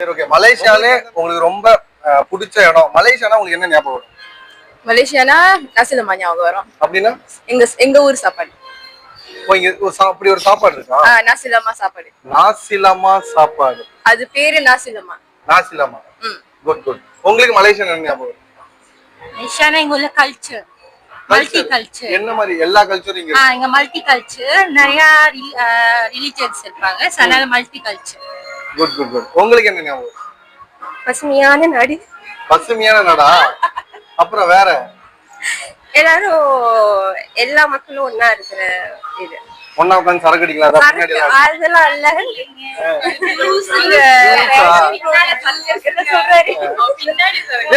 சரி ஓகே. மலேசியாலே உங்களுக்கு ரொம்ப பிடிச்ச இடம், மலேசியானா உங்களுக்கு என்ன ஞாபகம் வரும்? மலேசியானா nasi lemak ஞாபகம் வரும். அப்படின்னா எங்க ஊர் சாப்பாடு. ஓ, இங்க அப்படி ஒரு சாப்பாடு இருக்கா? nasi lemak சாப்பாடு. நாசிலமா சாப்பாடு. அது பேரு nasi lemak. நாசிலமா. Good good. உங்களுக்கு மலேசியா என்ன ஞாபகம் வரும்? மலேசியானா இங்க உள்ள கல்ச்சர், மல்டி கல்ச்சர். என்ன மாதிரி எல்லா கல்ச்சரும் இங்க இங்க மல்டி கல்ச்சர், நிறைய ரிலிஜியன்ஸ் இருப்பாங்க. அதனால multi culture. Good good good. உங்களுக்கு என்ன ஞாபகம்? பசுமையான நாடு. பசுமையான நாடா? அப்புறம் வேற எல்லாரும் எல்லா மக்களும் ஒண்ணா இருக்கிற இது. ஒண்ணா உட்கார்ந்து சரக்கு அடிக்கலாம். அதெல்லாம் இல்ல.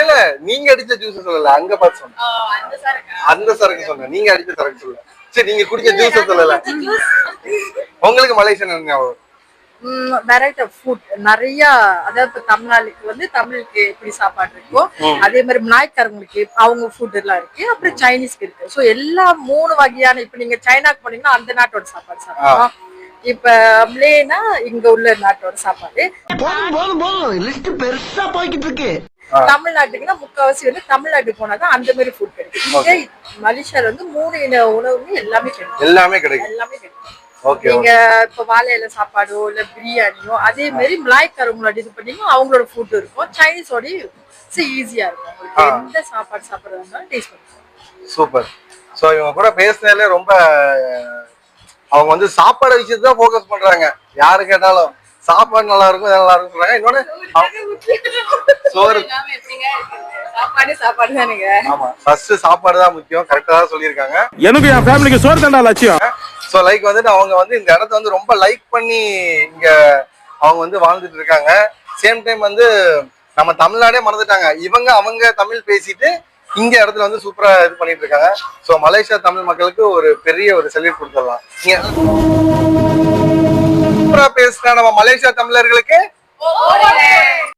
இல்ல, நீங்க அடிச்ச ஜூஸ் சொல்லல, அங்க பார்த்து சொன்னேன். அந்த சரக்கு சொன்னேன், நீங்க அடிச்ச சரக்கு சொல்லல. சரி, நீங்க குடிச்ச ஜூஸ் சொல்லல. உங்களுக்கு மலேசியா என்ன ஞாபகம்? வெரைட்டி ஃபுட் நிறைய, அதாவது தமிழ்நாட்டுக்கு வந்து தமிழுக்கு எப்படி சாப்பாடு இருக்கோ அதே மாதிரி மலாய்க்காரங்களுக்கு அவங்க ஃபுட் எல்லாம் இருக்கு, அப்புறம் சைனீஸ்க்கு இருக்கு. ஸோ எல்லா 3 வகையான, இப்ப நீங்க சைனாக்கு போனீங்கன்னா அந்த நாட்டோட சாப்பாடு சாப்பிடலாம். இப்ப மலேனா இங்க உள்ள நாட்டோட சாப்பாடு. பெருசா போய்கிட்டு இருக்கு. தமிழ்நாட்டுக்குன்னா முக்காவாசி வந்து தமிழ்நாட்டுக்கு போனாதான் அந்த மாதிரி ஃபுட் கிடைக்கும். இங்க மலேசியால வந்து 3 இன உணவுமே எல்லாமே கிடைக்கும். எல்லாமே கிடைக்கும். எல்லாமே கிடைக்கும். ஓகே. நீங்க இப்ப வாழை இலை சாப்பாடோ இல்ல பிரியாணியோ அதே மாதிரி மலாய்க்காரங்களோட இது பண்ணீங்கன்னா அவங்களோட ஃபுட் இருக்கும். சைனீஸோட ஈஸியா இருக்கும். உங்களுக்கு எந்த சாப்பாடு சாப்பிடுறதா டேஸ்ட் பண்ணுங்க. சூப்பர். சோ இவங்க கூட பேசுனதுல ரொம்ப அவங்க வந்து சாப்பாடு விஷயத்தை தான் ஃபோக்கஸ் பண்றாங்க. யாரு கேட்டாலும் சாப்பாடு நல்லா இருக்கும், நல்லா இருக்கும். இன்னொன்னு சோறு, சாப்பாடு தானுங்க. ஆமா, ஃபர்ஸ்ட் சாப்பாடு தான் முக்கியம். கரெக்டா தான் சொல்லியிருக்காங்க. எனக்கு என் ஃபேமிலிக்கு சோறு தான்டா லட்சியம். ஸோ லைக் வந்துட்டு அவங்க வந்து இந்த இடத்த வந்து ரொம்ப லைக் பண்ணி இங்க அவங்க வந்து வாழ்ந்துட்டு இருக்காங்க. சேம் டைம் வந்து நம்ம தமிழ்நாடே மறந்துட்டாங்க. அவங்க தமிழ் பேசிட்டு இங்க இடத்துல வந்து சூப்பரா இது பண்ணிட்டு இருக்காங்க. ஸோ மலேசியா தமிழ் மக்களுக்கு ஒரு பெரிய ஒரு செல்யூட் கொடுத்துடலாம். நீங்க சூப்பரா பேசுற நம்ம மலேசியா தமிழர்களுக்கு